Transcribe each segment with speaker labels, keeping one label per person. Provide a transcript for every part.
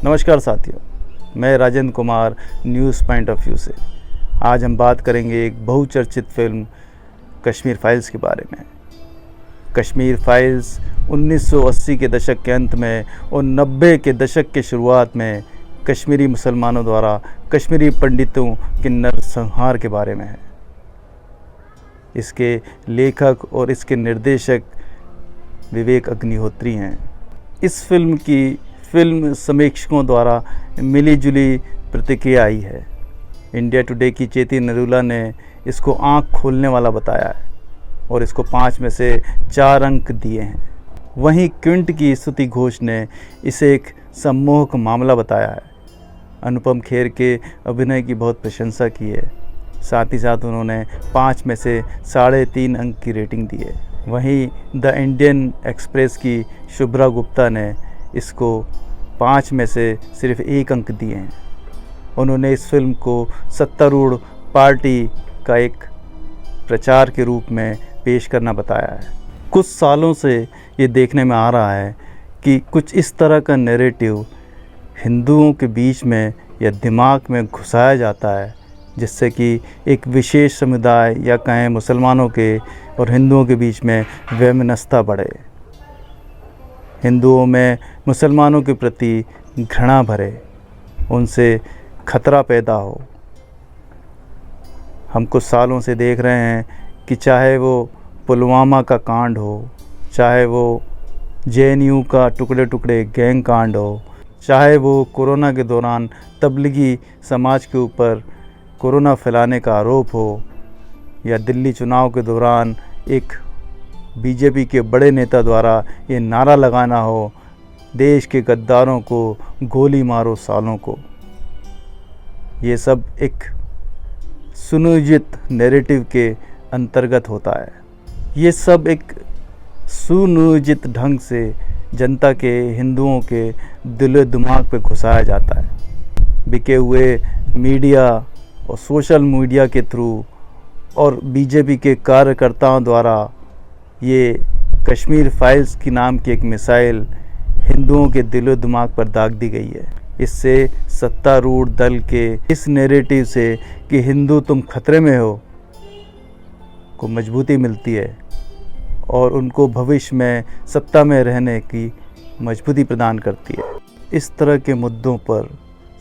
Speaker 1: नमस्कार साथियों, मैं Rajendra Kumar news point of view से। आज हम बात करेंगे एक बहुचर्चित फिल्म कश्मीर फाइल्स के बारे में। कश्मीर फाइल्स 1980 के दशक के अंत में और 90 के दशक के शुरुआत में कश्मीरी मुसलमानों द्वारा कश्मीरी पंडितों के नरसंहार के बारे में है। इसके लेखक और इसके निर्देशक विवेक अग्निहोत्री हैं। इस फिल्म की फिल्म समीक्षकों द्वारा मिली-जुली प्रतिक्रिया आई है। इंडिया टुडे की चेती नरूला ने इसको आँख खोलने वाला बताया है और इसको 5 में से 4 अंक दिए हैं। वहीं क्विंट की स्तुति घोष ने इसे एक सम्मोहक मामला बताया है। अनुपम खेर के अभिनय की बहुत प्रशंसा की है। साथ ही साथ उन्होंने 5 में से 3.5 अंक की रेटिंग दी है। वहीं द इंडियन एक्सप्रेस की शुभ्रा गुप्ता ने इसको 5 में से सिर्फ 1 अंक दिए हैं। उन्होंने इस फिल्म को सत्तारूढ़ पार्टी का एक प्रचार के रूप में पेश करना बताया है। कुछ सालों से ये देखने में आ रहा है कि कुछ इस तरह का नैरेटिव हिंदुओं के बीच में या दिमाग में घुसाया जाता है, जिससे कि एक विशेष समुदाय या कहें मुसलमानों के और हिंदुओं के बीच में वैमनस्यता बढ़े, हिंदुओं में मुसलमानों के प्रति घृणा भरे, उनसे खतरा पैदा हो। हम कुछ सालों से देख रहे हैं कि चाहे वो पुलवामा का कांड हो, चाहे वो जेएनयू का टुकड़े टुकड़े गैंग कांड हो, चाहे वो कोरोना के दौरान तबलीगी समाज के ऊपर कोरोना फैलाने का आरोप हो, या दिल्ली चुनाव के दौरान एक बीजेपी के बड़े नेता द्वारा ये नारा लगाना हो, देश के गद्दारों को गोली मारो सालों को। ये सब एक सुनियोजित नैरेटिव के अंतर्गत होता है। ये सब एक सुनियोजित ढंग से जनता के, हिंदुओं के दिलो दिमाग पे घुसाया जाता है। बिके हुए मीडिया और सोशल मीडिया के थ्रू और बीजेपी के कार्यकर्ताओं द्वारा ये कश्मीर फाइल्स की नाम की एक मिसाइल हिंदुओं के दिलो दिमाग पर दाग दी गई है। इससे सत्तारूढ़ दल के इस नैरेटिव से कि हिंदू तुम खतरे में हो को मजबूती मिलती है और उनको भविष्य में सत्ता में रहने की मजबूती प्रदान करती है। इस तरह के मुद्दों पर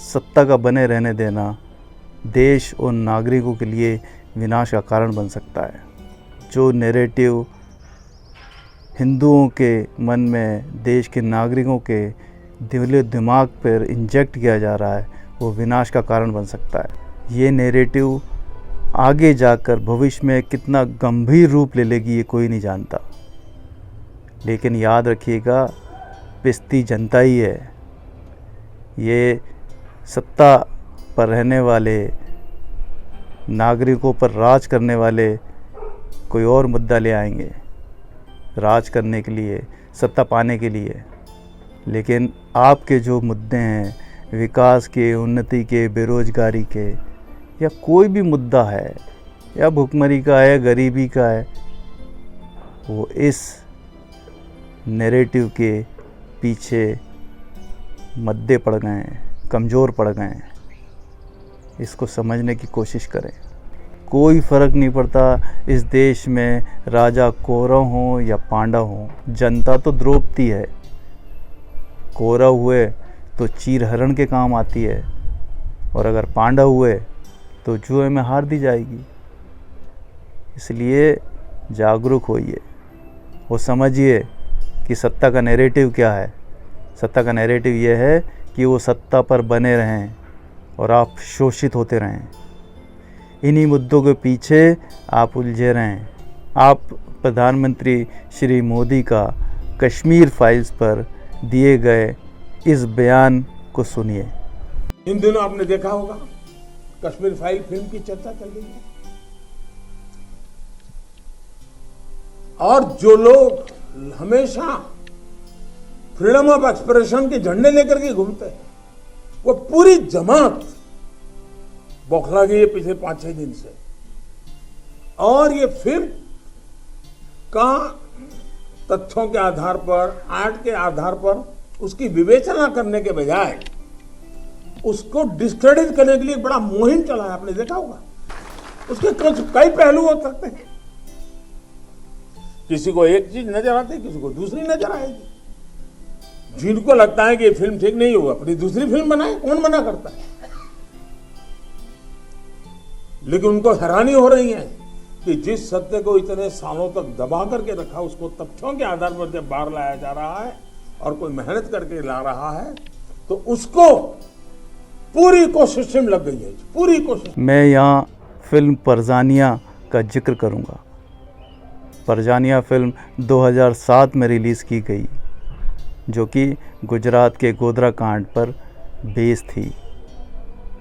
Speaker 1: सत्ता का बने रहने देना देश और नागरिकों के लिए विनाश का कारण बन सकता है। जो नैरेटिव हिंदुओं के मन में, देश के नागरिकों के दिलो दिमाग पर इंजेक्ट किया जा रहा है, वो विनाश का कारण बन सकता है। ये नैरेटिव आगे जाकर भविष्य में कितना गंभीर रूप ले लेगी ये कोई नहीं जानता, लेकिन याद रखिएगा पिसती जनता ही है। ये सत्ता पर रहने वाले नागरिकों पर राज करने वाले कोई और मुद्दा ले आएंगे राज करने के लिए, सत्ता पाने के लिए, लेकिन आपके जो मुद्दे हैं विकास के, उन्नति के, बेरोजगारी के, या कोई भी मुद्दा है, या भुखमरी का है, गरीबी का है, वो इस नैरेटिव के पीछे मद्दे पड़ गए हैं, कमज़ोर पड़ गए हैं। इसको समझने की कोशिश करें। कोई फ़र्क नहीं पड़ता इस देश में राजा कौरव हों या पांडव हों, जनता तो द्रौपदी है। कौरव हुए तो चीरहरण के काम आती है, और अगर पांडव हुए तो जुए में हार दी जाएगी। इसलिए जागरूक होइए और समझिए कि सत्ता का नैरेटिव क्या है। सत्ता का नैरेटिव ये है कि वो सत्ता पर बने रहें और आप शोषित होते रहें। इन्हीं मुद्दों के पीछे आप उलझे रहें। आप प्रधानमंत्री श्री मोदी का कश्मीर फाइल्स पर दिए गए इस बयान को सुनिए।
Speaker 2: इन दिनों आपने देखा होगा कश्मीर फाइल फिल्म की चर्चा चल रही है, और जो लोग हमेशा फ्रीडम ऑफ एक्सप्रेशन के झंडे लेकर के घूमते हैं, वो पूरी जमात बौखला गई है पिछले 5-6 दिन से। और ये फिल्म का तथ्यों के आधार पर, आर्ट के आधार पर उसकी विवेचना करने के बजाय उसको डिस्क्रेडिट करने के लिए बड़ा मुहिम चलाया, आपने देखा होगा। उसके कई पहलू हो सकते हैं, किसी को एक चीज नजर आती है, किसी को दूसरी नजर आएगी। जिनको लगता है कि ये फिल्म ठीक नहीं होगा, अपनी दूसरी फिल्म बनाए, कौन मना करता है। लेकिन उनको हैरानी हो रही है कि जिस सत्य को इतने सालों तक दबा करके रखा, उसको तथ्यों के आधार पर जब बाहर लाया जा रहा है और कोई मेहनत करके ला रहा है, तो उसको पूरी कोशिश में लग गई है, पूरी कोशिश।
Speaker 1: मैं यहाँ फिल्म परजानिया का जिक्र करूँगा। परजानिया फिल्म 2007 में रिलीज़ की गई, जो कि गुजरात के गोधरा कांड पर बेस थी।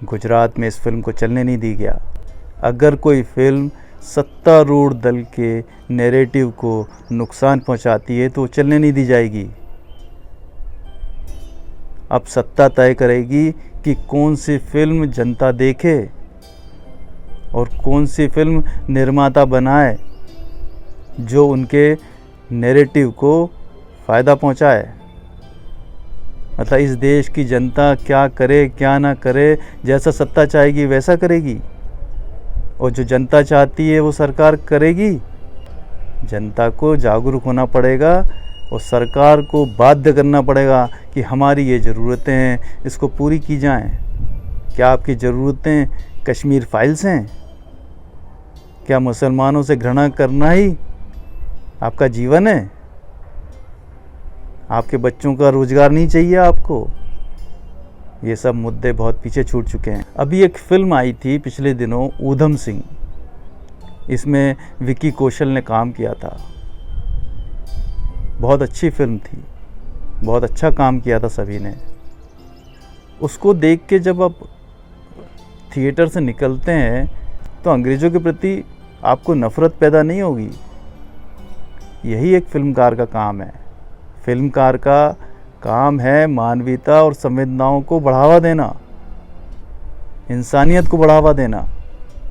Speaker 1: गुजरात में इस फिल्म को चलने नहीं दी गया। अगर कोई फिल्म सत्तारूढ़ दल के नैरेटिव को नुकसान पहुंचाती है तो चलने नहीं दी जाएगी। अब सत्ता तय करेगी कि कौन सी फिल्म जनता देखे और कौन सी फिल्म निर्माता बनाए जो उनके नैरेटिव को फ़ायदा पहुंचाए। मतलब इस देश की जनता क्या करे क्या ना करे, जैसा सत्ता चाहेगी वैसा करेगी, और जो जनता चाहती है वो सरकार करेगी। जनता को जागरूक होना पड़ेगा और सरकार को बाध्य करना पड़ेगा कि हमारी ये ज़रूरतें हैं, इसको पूरी की जाएं। क्या आपकी ज़रूरतें कश्मीर फाइल्स हैं? क्या मुसलमानों से घृणा करना ही आपका जीवन है? आपके बच्चों का रोज़गार नहीं चाहिए आपको? ये सब मुद्दे बहुत पीछे छूट चुके हैं। अभी एक फ़िल्म आई थी पिछले दिनों, ऊधम सिंह। इसमें विकी कौशल ने काम किया था। बहुत अच्छी फिल्म थी, बहुत अच्छा काम किया था सभी ने। उसको देख के जब आप थिएटर से निकलते हैं तो अंग्रेज़ों के प्रति आपको नफ़रत पैदा नहीं होगी। यही एक फिल्मकार का काम है। फिल्मकार का काम है मानवीयता और संवेदनाओं को बढ़ावा देना, इंसानियत को बढ़ावा देना।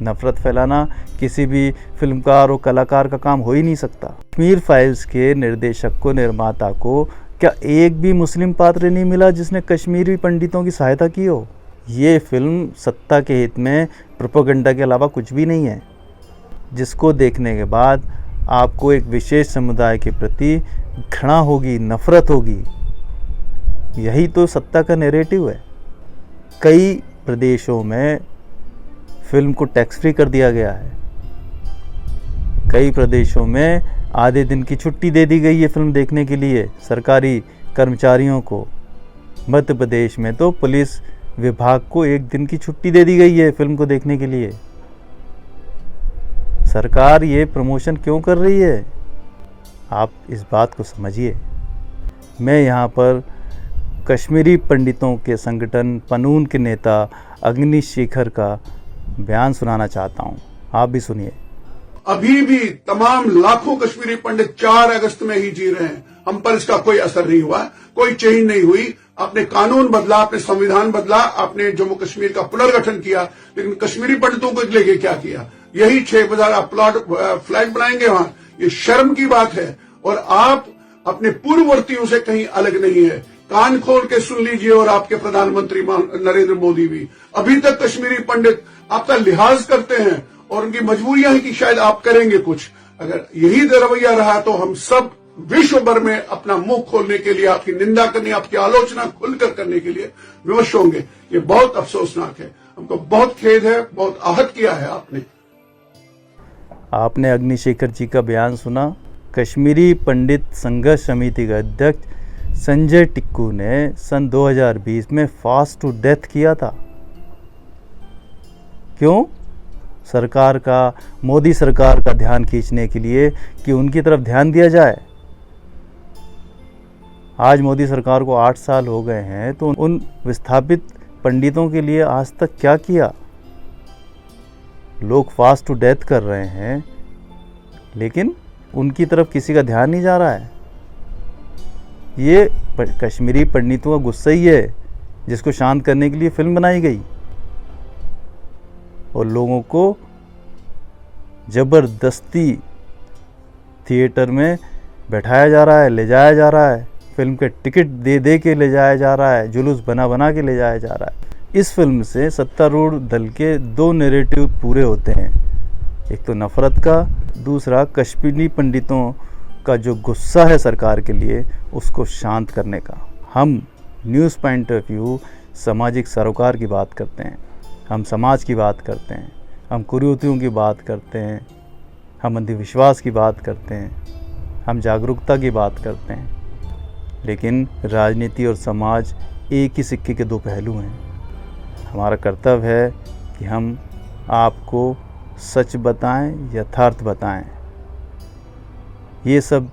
Speaker 1: नफ़रत फैलाना किसी भी फिल्मकार और कलाकार का काम हो ही नहीं सकता। कश्मीर फाइल्स के निर्देशक को, निर्माता को क्या एक भी मुस्लिम पात्र नहीं मिला जिसने कश्मीरी पंडितों की सहायता की हो? ये फिल्म सत्ता के हित में प्रोपेगेंडा के अलावा कुछ भी नहीं है, जिसको देखने के बाद आपको एक विशेष समुदाय के प्रति घृणा होगी, नफ़रत होगी। यही तो सत्ता का नैरेटिव है। कई प्रदेशों में फिल्म को टैक्स फ्री कर दिया गया है। कई प्रदेशों में आधे दिन की छुट्टी दे दी गई है फिल्म देखने के लिए सरकारी कर्मचारियों को। मध्य प्रदेश में तो पुलिस विभाग को एक दिन की छुट्टी दे दी गई है फिल्म को देखने के लिए। सरकार ये प्रमोशन क्यों कर रही है? आप इस बात को समझिए। मैं यहाँ पर कश्मीरी पंडितों के संगठन पनून के नेता अग्निशेखर का बयान सुनाना चाहता हूँ, आप भी सुनिए।
Speaker 3: अभी भी तमाम लाखों कश्मीरी पंडित 4 अगस्त में ही जी रहे हैं। हम पर इसका कोई असर नहीं हुआ, कोई चेंज नहीं हुई। आपने कानून बदला, आपने संविधान बदला, आपने जम्मू कश्मीर का पुनर्गठन किया, लेकिन कश्मीरी पंडितों को लेके क्या किया? यही 6,000 आप फ्लैट बनाएंगे वहां। ये शर्म की बात है। और आप अपने पूर्ववर्तियों से कहीं अलग नहीं है। कान खोल के सुन लीजिए, और आपके प्रधानमंत्री नरेंद्र मोदी भी। अभी तक कश्मीरी पंडित आपका लिहाज करते हैं और उनकी मजबूरियां हैं कि शायद आप करेंगे कुछ। अगर यही रवैया रहा तो हम सब विश्व भर में अपना मुंह खोलने के लिए, आपकी निंदा करने, आपकी आलोचना खुलकर करने के लिए विवश होंगे। ये बहुत अफसोसनाक है। हमको बहुत खेद है, बहुत आहत किया है आपने।
Speaker 1: आपने अग्निशेखर जी का बयान सुना। कश्मीरी पंडित संघर्ष समिति के अध्यक्ष संजय टिक्कू ने सन 2020 में फास्ट टू डेथ किया था। क्यों? सरकार का, मोदी सरकार का ध्यान खींचने के लिए कि उनकी तरफ ध्यान दिया जाए। आज मोदी सरकार को 8 साल हो गए हैं, तो उन विस्थापित पंडितों के लिए आज तक क्या किया? लोग फास्ट टू डेथ कर रहे हैं, लेकिन उनकी तरफ किसी का ध्यान नहीं जा रहा है। ये कश्मीरी पंडितों का गुस्सा ही है, जिसको शांत करने के लिए फिल्म बनाई गई और लोगों को ज़बरदस्ती थिएटर में बैठाया जा रहा है, ले जाया जा रहा है, फिल्म के टिकट दे दे के ले जाया जा रहा है, जुलूस बना बना के ले जाया जा रहा है। इस फिल्म से सत्तारूढ़ दल के दो नैरेटिव पूरे होते हैं, एक तो नफ़रत का, दूसरा कश्मीरी पंडितों का जो गुस्सा है सरकार के लिए उसको शांत करने का। हम न्यूज़ पॉइंट ऑफ व्यू सामाजिक सरोकार की बात करते हैं, हम समाज की बात करते हैं, हम कुरीतियों की बात करते हैं, हम अंधविश्वास की बात करते हैं, हम जागरूकता की बात करते हैं। लेकिन राजनीति और समाज एक ही सिक्के के दो पहलू हैं। हमारा कर्तव्य है कि हम आपको सच बताएं, यथार्थ बताएं। ये सब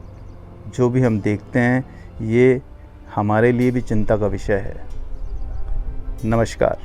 Speaker 1: जो भी हम देखते हैं ये हमारे लिए भी चिंता का विषय है। नमस्कार।